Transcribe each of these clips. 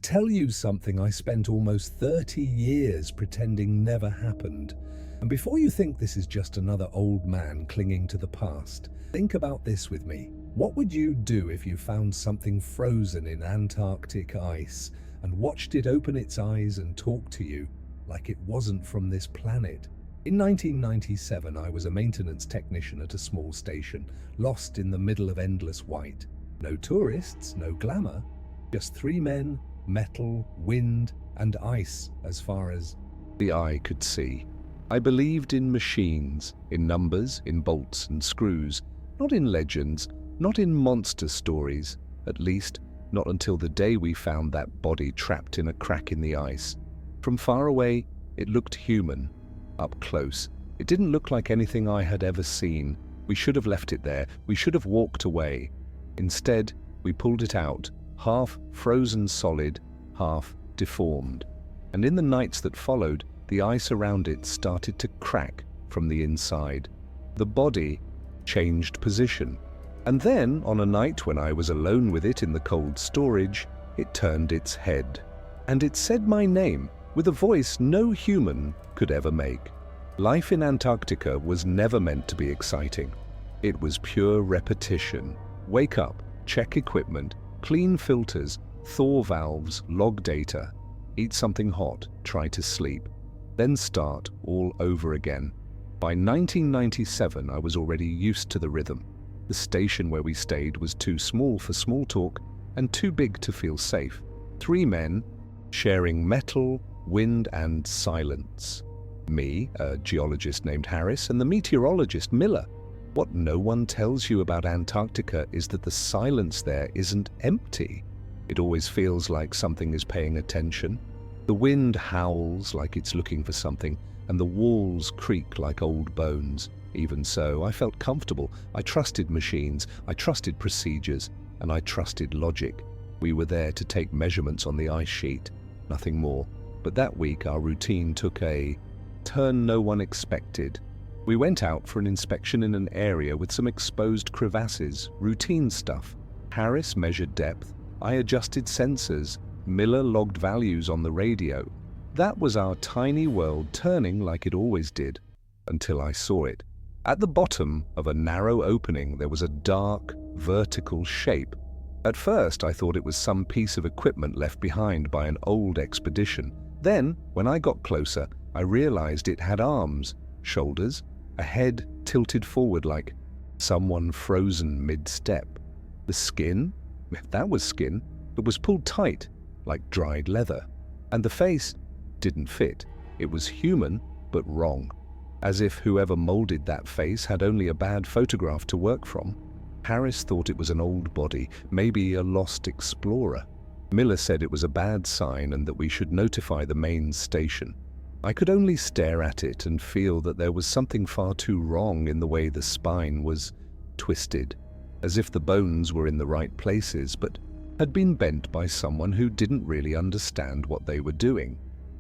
tell you something I spent almost 30 years pretending never happened. And before you think this is just another old man clinging to the past, think about this with me. What would you do if you found something frozen in Antarctic ice and watched it open its eyes and talk to you like it wasn't from this planet? In 1997, I was a maintenance technician at a small station, lost in the middle of endless white. No tourists, no glamour, just three men, metal, wind, and ice as far as the eye could see. I believed in machines, in numbers, in bolts and screws, not in legends, not in monster stories, at least not until the day we found that body trapped in a crack in the ice. From far away, it looked human. Up close, it didn't look like anything I had ever seen. We should have left it there. We should have walked away. Instead, we pulled it out, half frozen solid, half deformed. And in the nights that followed, the ice around it started to crack from the inside. The body changed position. And then, on a night when I was alone with it in the cold storage, it turned its head. And it said my name with a voice no human could ever make. Life in Antarctica was never meant to be exciting. It was pure repetition. Wake up, check equipment, clean filters, thaw valves, log data, eat something hot, try to sleep, then start all over again. By 1997, I was already used to the rhythm. The station where we stayed was too small for small talk and too big to feel safe. Three men sharing metal, wind, and silence. Me, a geologist named Harris, and the meteorologist Miller. What no one tells you about Antarctica is that the silence there isn't empty. It always feels like something is paying attention. The wind howls like it's looking for something, and the walls creak like old bones. Even so, I felt comfortable. I trusted machines, I trusted procedures, and I trusted logic. We were there to take measurements on the ice sheet, nothing more. But that week, our routine took a turn no one expected. We went out for an inspection in an area with some exposed crevasses, routine stuff. Harris measured depth, I adjusted sensors, Miller logged values on the radio. That was our tiny world turning like it always did, until I saw it. At the bottom of a narrow opening, there was a dark, vertical shape. At first, I thought it was some piece of equipment left behind by an old expedition. Then, when I got closer, I realized it had arms, shoulders, a head tilted forward like someone frozen mid-step. The skin, if that was skin, it was pulled tight, like dried leather. And the face didn't fit. It was human, but wrong. As if whoever molded that face had only a bad photograph to work from. Harris thought it was an old body, maybe a lost explorer. Miller said it was a bad sign and that we should notify the main station. I could only stare at it and feel that there was something far too wrong in the way the spine was twisted, as if the bones were in the right places but had been bent by someone who didn't really understand what they were doing.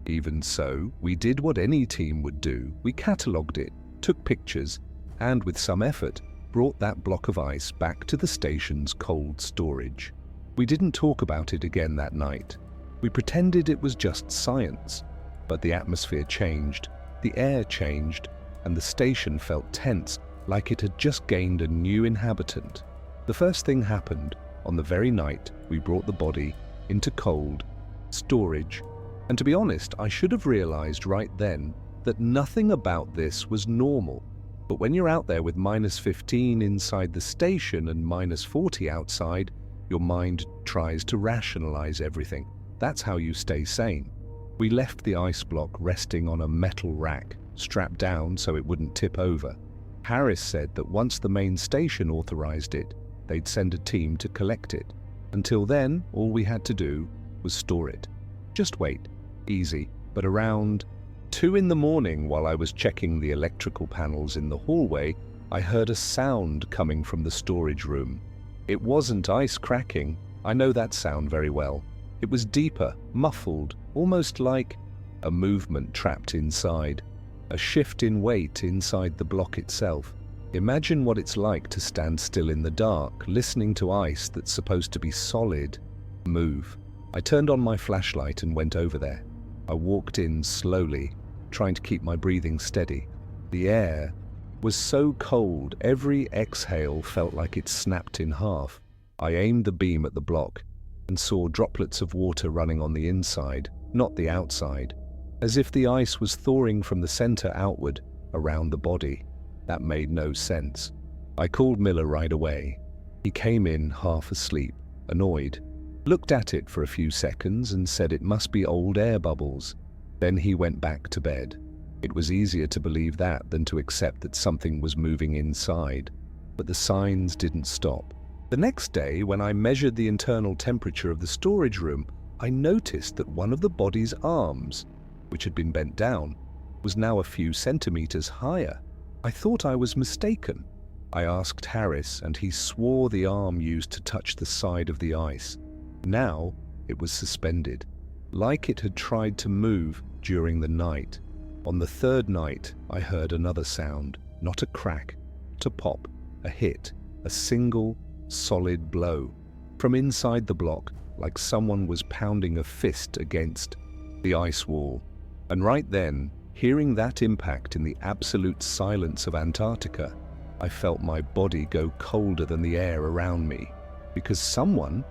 Even so, we did what any team would do. We catalogued it, took pictures, and with some effort, brought that block of ice back to the station's cold storage. We didn't talk about it again that night. We pretended it was just science. But the atmosphere changed, the air changed, and the station felt tense, like it had just gained a new inhabitant. The first thing happened on the very night we brought the body into cold storage. And to be honest, I should have realized right then that nothing about this was normal. But when you're out there with -15 inside the station and -40 outside, your mind tries to rationalize everything. That's how you stay sane. We left the ice block resting on a metal rack, strapped down so it wouldn't tip over. Harris said that once the main station authorized it, they'd send a team to collect it. Until then, all we had to do was store it. Just wait. Easy. But around 2 in the morning, while I was checking the electrical panels in the hallway, I heard a sound coming from the storage room. It wasn't ice cracking. I know that sound very well. It was deeper, muffled, almost like a movement trapped inside, a shift in weight inside the block itself. Imagine what it's like to stand still in the dark, listening to ice that's supposed to be solid move. I turned on my flashlight and went over there. I walked in slowly, trying to keep my breathing steady. The air was so cold, every exhale felt like it snapped in half. I aimed the beam at the block and saw droplets of water running on the inside, not the outside, as if the ice was thawing from the center outward around the body. That made no sense. I called Miller right away. He came in half asleep, annoyed, looked at it for a few seconds and said it must be old air bubbles. Then he went back to bed. It was easier to believe that than to accept that something was moving inside, but the signs didn't stop. The next day, when I measured the internal temperature of the storage room, I noticed that one of the body's arms, which had been bent down, was now a few centimeters higher. I thought I was mistaken. I asked Harris, and he swore the arm used to touch the side of the ice. Now it was suspended, like it had tried to move during the night. On the third night, I heard another sound, not a crack, not a pop, a hit, a single, solid blow. From inside the block, like someone was pounding a fist against the ice wall. And right then, hearing that impact in the absolute silence of Antarctica, I felt my body go colder than the air around me, because someone,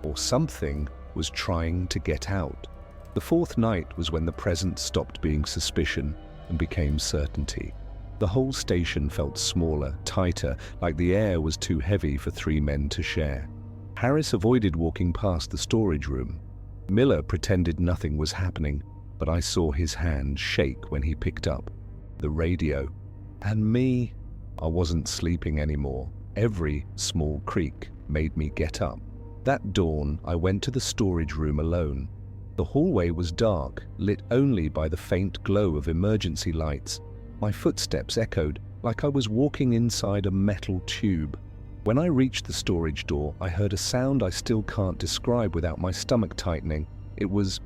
or something, was trying to get out. The fourth night was when the present stopped being suspicion and became certainty. The whole station felt smaller, tighter, like the air was too heavy for 3 men to share. Harris avoided walking past the storage room. Miller pretended nothing was happening, but I saw his hand shake when he picked up the radio. And me, I wasn't sleeping anymore. Every small creak made me get up. That dawn, I went to the storage room alone. The hallway was dark, lit only by the faint glow of emergency lights. My footsteps echoed like I was walking inside a metal tube. When I reached the storage door, I heard a sound I still can't describe without my stomach tightening. It was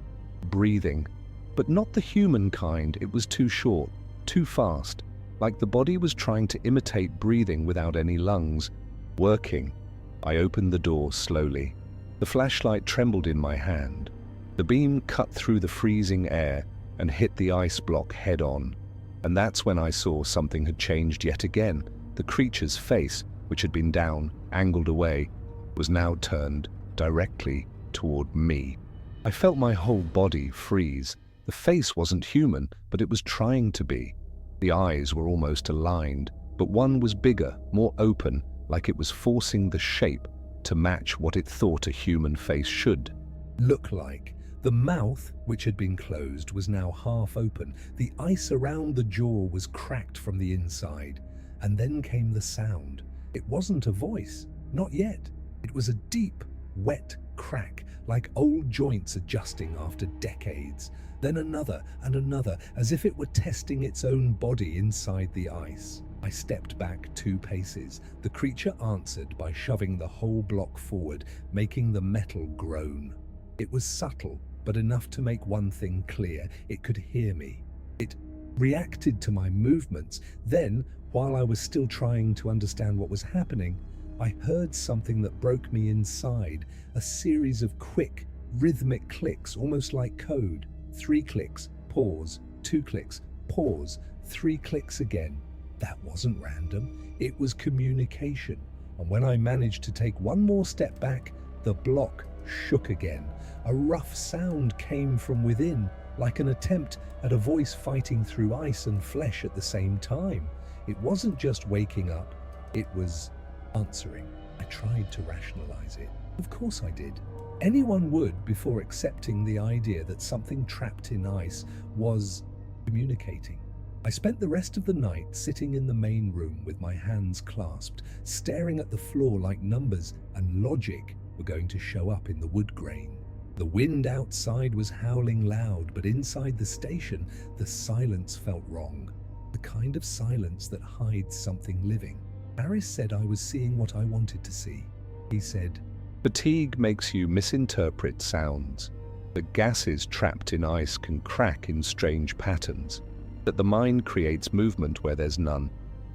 breathing, but not the human kind. It was too short, too fast, like the body was trying to imitate breathing without any lungs. Working. I opened the door slowly. The flashlight trembled in my hand. The beam cut through the freezing air and hit the ice block head-on. And that's when I saw something had changed yet again. The creature's face, which had been down, angled away, was now turned directly toward me. I felt my whole body freeze. The face wasn't human, but it was trying to be. The eyes were almost aligned, but one was bigger, more open, like it was forcing the shape to match what it thought a human face should look like. The mouth, which had been closed, was now half open. The ice around the jaw was cracked from the inside. And then came the sound. It wasn't a voice, not yet. It was a deep, wet crack, like old joints adjusting after decades. Then another and another, as if it were testing its own body inside the ice. I stepped back 2 paces. The creature answered by shoving the whole block forward, making the metal groan. It was subtle, but enough to make one thing clear. It could hear me. It reacted to my movements. Then, while I was still trying to understand what was happening, I heard something that broke me inside. A series of quick, rhythmic clicks, almost like code. 3 clicks, pause, 2 clicks, pause, 3 clicks again. That wasn't random. It was communication. And when I managed to take one more step back, the block shook again. A rough sound came from within, like an attempt at a voice fighting through ice and flesh at the same time. It wasn't just waking up, it was answering. I tried to rationalize it. Of course I did. Anyone would before accepting the idea that something trapped in ice was communicating. I spent the rest of the night sitting in the main room with my hands clasped, staring at the floor like numbers and logic were going to show up in the wood grain. The wind outside was howling loud, but inside the station, the silence felt wrong. The kind of silence that hides something living. Harris said I was seeing what I wanted to see. He said, "Fatigue makes you misinterpret sounds. The gases trapped in ice can crack in strange patterns. That the mind creates movement where there's none.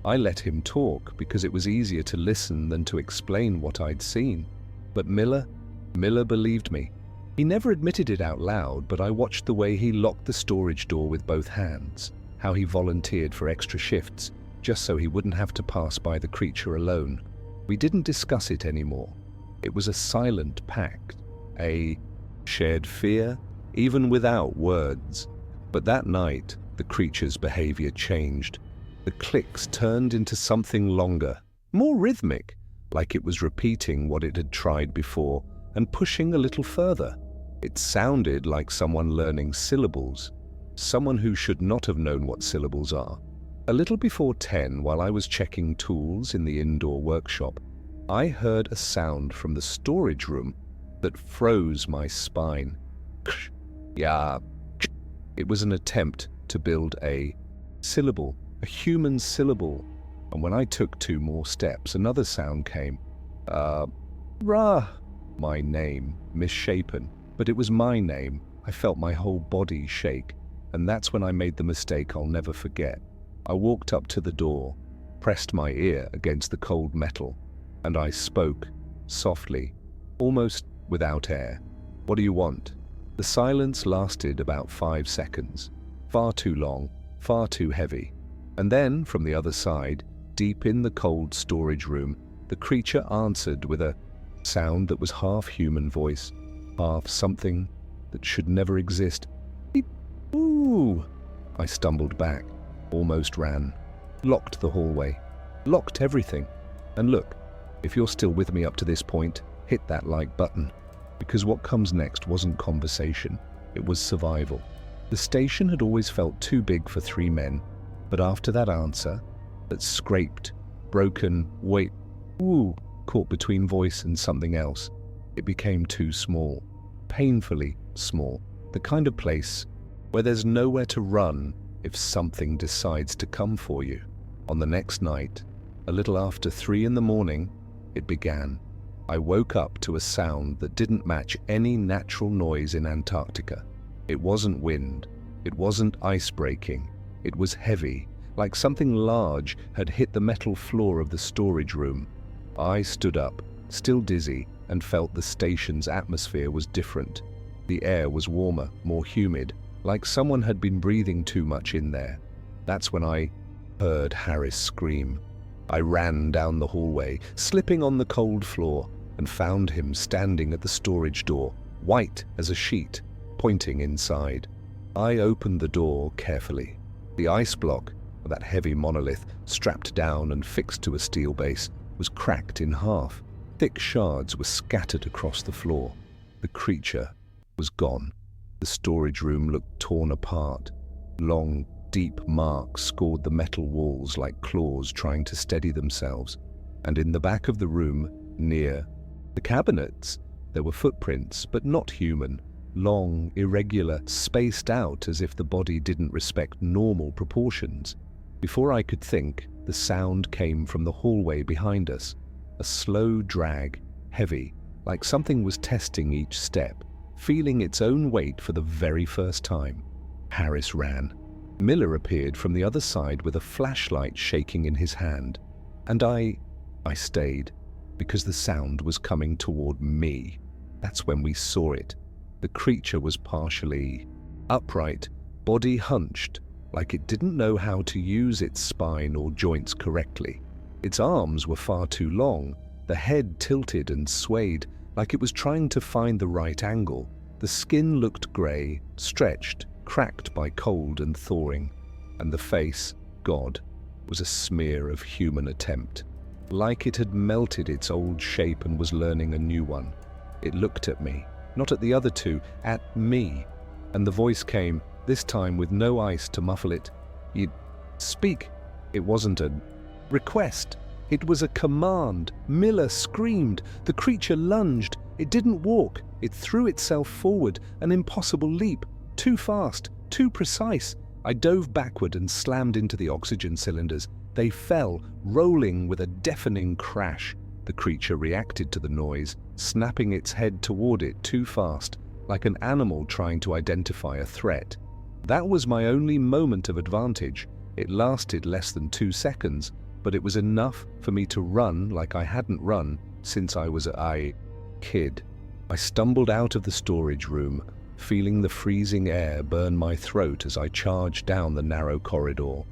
I let him talk because it was easier to listen than to explain what I'd seen. But Miller believed me. He never admitted it out loud, but I watched the way he locked the storage door with both hands, how he volunteered for extra shifts, just so he wouldn't have to pass by the creature alone. We didn't discuss it anymore. It was a silent pact, a shared fear, even without words. But that night, the creature's behavior changed. The clicks turned into something longer, more rhythmic, like it was repeating what it had tried before and pushing a little further. It sounded like someone learning syllables, someone who should not have known what syllables are. A little before 10, while I was checking tools in the indoor workshop, I heard a sound from the storage room that froze my spine. Yeah. It was an attempt to build a syllable, a human syllable. And when I took 2 more steps, another sound came. Rah. My name, misshapen. But it was my name. I felt my whole body shake. And that's when I made the mistake I'll never forget. I walked up to the door, pressed my ear against the cold metal, and I spoke, softly, almost without air. What do you want? The silence lasted about 5 seconds. Far too long, far too heavy. And then, from the other side, deep in the cold storage room, the creature answered with a sound that was half human voice, half something that should never exist. Beep. Ooh! I stumbled back, almost ran, locked the hallway, locked everything. And look, if you're still with me up to this point, hit that like button, because what comes next wasn't conversation, it was survival. The station had always felt too big for 3 men, but after that answer, that scraped, broken, caught between voice and something else, it became too small, painfully small, the kind of place where there's nowhere to run if something decides to come for you. On the next night, a little after 3 in the morning, it began. I woke up to a sound that didn't match any natural noise in Antarctica. It wasn't wind, it wasn't ice breaking, it was heavy, like something large had hit the metal floor of the storage room. I stood up, still dizzy, and felt the station's atmosphere was different. The air was warmer, more humid, like someone had been breathing too much in there. That's when I heard Harris scream. I ran down the hallway, slipping on the cold floor, and found him standing at the storage door, white as a sheet, pointing inside. I opened the door carefully. The ice block, that heavy monolith, strapped down and fixed to a steel base, was cracked in half. Thick shards were scattered across the floor. The creature was gone. The storage room looked torn apart. Long, deep marks scored the metal walls like claws trying to steady themselves. And in the back of the room, near the cabinets, there were footprints, but not human. Long, irregular, spaced out as if the body didn't respect normal proportions. Before I could think, the sound came from the hallway behind us. A slow drag, heavy, like something was testing each step, feeling its own weight for the very first time. Harris ran. Miller appeared from the other side with a flashlight shaking in his hand. And I stayed, because the sound was coming toward me. That's when we saw it. The creature was partially upright, body hunched, like it didn't know how to use its spine or joints correctly. Its arms were far too long, the head tilted and swayed, like it was trying to find the right angle. The skin looked grey, stretched, cracked by cold and thawing, and the face, God, was a smear of human attempt. Like it had melted its old shape and was learning a new one. It looked at me, not at the other 2, at me. And the voice came, this time with no ice to muffle it. You'd speak. It wasn't a request. It was a command. Miller screamed. The creature lunged. It didn't walk. It threw itself forward, an impossible leap. Too fast, too precise. I dove backward and slammed into the oxygen cylinders. They fell, rolling with a deafening crash. The creature reacted to the noise, snapping its head toward it too fast, like an animal trying to identify a threat. That was my only moment of advantage. It lasted less than 2 seconds, but it was enough for me to run like I hadn't run since I was a kid. I stumbled out of the storage room, feeling the freezing air burn my throat as I charged down the narrow corridor.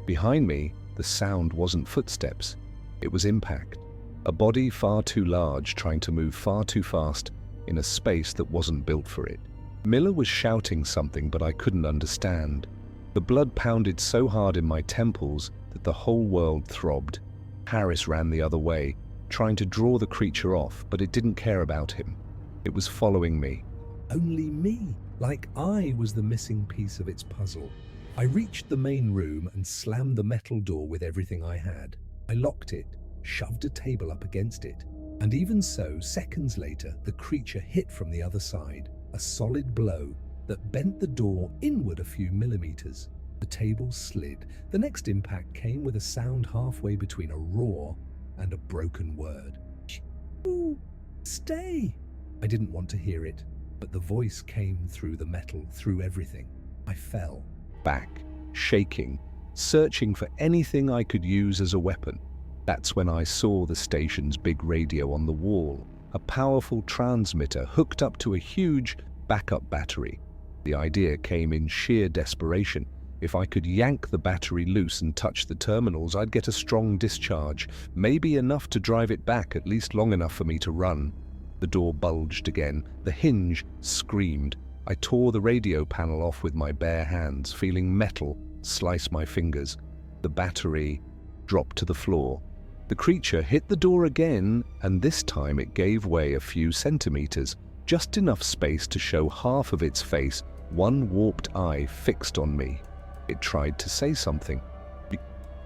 Behind me, the sound wasn't footsteps, it was impact. A body far too large trying to move far too fast in a space that wasn't built for it. Miller was shouting something, but I couldn't understand. The blood pounded so hard in my temples that the whole world throbbed. Harris ran the other way, trying to draw the creature off, but it didn't care about him. It was following me. Only me, like I was the missing piece of its puzzle. I reached the main room and slammed the metal door with everything I had. I locked it, shoved a table up against it, and even so, seconds later, the creature hit from the other side, a solid blow that bent the door inward a few millimeters. The table slid. The next impact came with a sound halfway between a roar and a broken word. "Shoo! Stay!" I didn't want to hear it, but the voice came through the metal, through everything. I fell Back, shaking, searching for anything I could use as a weapon. That's when I saw the station's big radio on the wall, a powerful transmitter hooked up to a huge backup battery. The idea came in sheer desperation. If I could yank the battery loose and touch the terminals, I'd get a strong discharge, maybe enough to drive it back, at least long enough for me to run. The door bulged again. The hinge screamed. I tore the radio panel off with my bare hands, feeling metal slice my fingers. The battery dropped to the floor. The creature hit the door again, and this time it gave way a few centimeters, just enough space to show half of its face, one warped eye fixed on me. It tried to say something.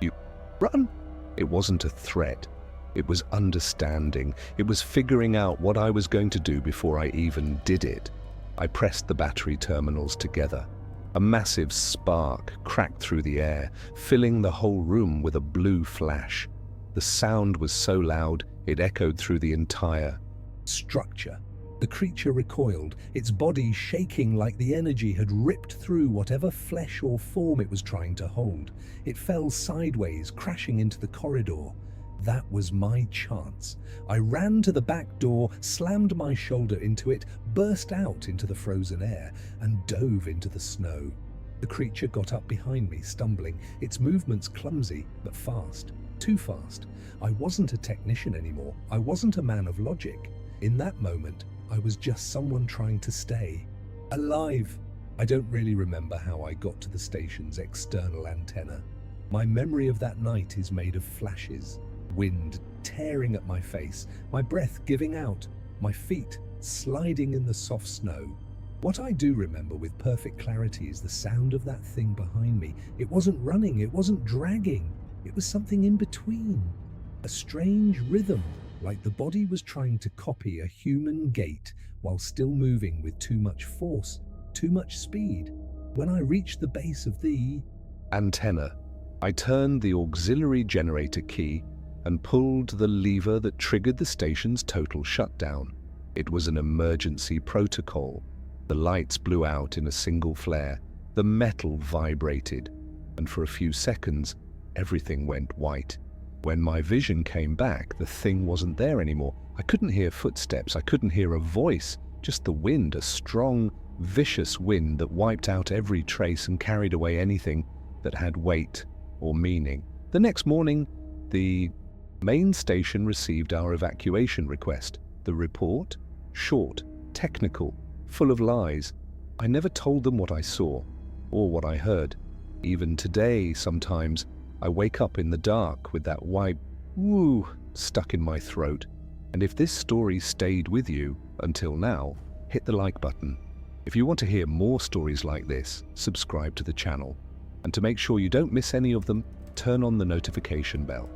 You run? It wasn't a threat. It was understanding. It was figuring out what I was going to do before I even did it. I pressed the battery terminals together. A massive spark cracked through the air, filling the whole room with a blue flash. The sound was so loud, it echoed through the entire structure. The creature recoiled, its body shaking like the energy had ripped through whatever flesh or form it was trying to hold. It fell sideways, crashing into the corridor. That was my chance. I ran to the back door, slammed my shoulder into it, burst out into the frozen air, and dove into the snow. The creature got up behind me, stumbling, its movements clumsy, but fast. Too fast. I wasn't a technician anymore. I wasn't a man of logic. In that moment, I was just someone trying to stay alive. I don't really remember how I got to the station's external antenna. My memory of that night is made of flashes. Wind tearing at my face, my breath giving out, my feet sliding in the soft snow. What I do remember with perfect clarity is the sound of that thing behind me. It wasn't running, it wasn't dragging, it was something in between. A strange rhythm, like the body was trying to copy a human gait while still moving with too much force, too much speed. When I reached the base of the antenna, I turned the auxiliary generator key and pulled the lever that triggered the station's total shutdown. It was an emergency protocol. The lights blew out in a single flare, the metal vibrated, and for a few seconds, everything went white. When my vision came back, the thing wasn't there anymore. I couldn't hear footsteps, I couldn't hear a voice, just the wind, a strong, vicious wind that wiped out every trace and carried away anything that had weight or meaning. The next morning, the main station received our evacuation request. The report? Short, technical, full of lies. I never told them what I saw or what I heard. Even today, sometimes, I wake up in the dark with that white woo stuck in my throat. And if this story stayed with you until now, hit the like button. If you want to hear more stories like this, subscribe to the channel. And to make sure you don't miss any of them, turn on the notification bell.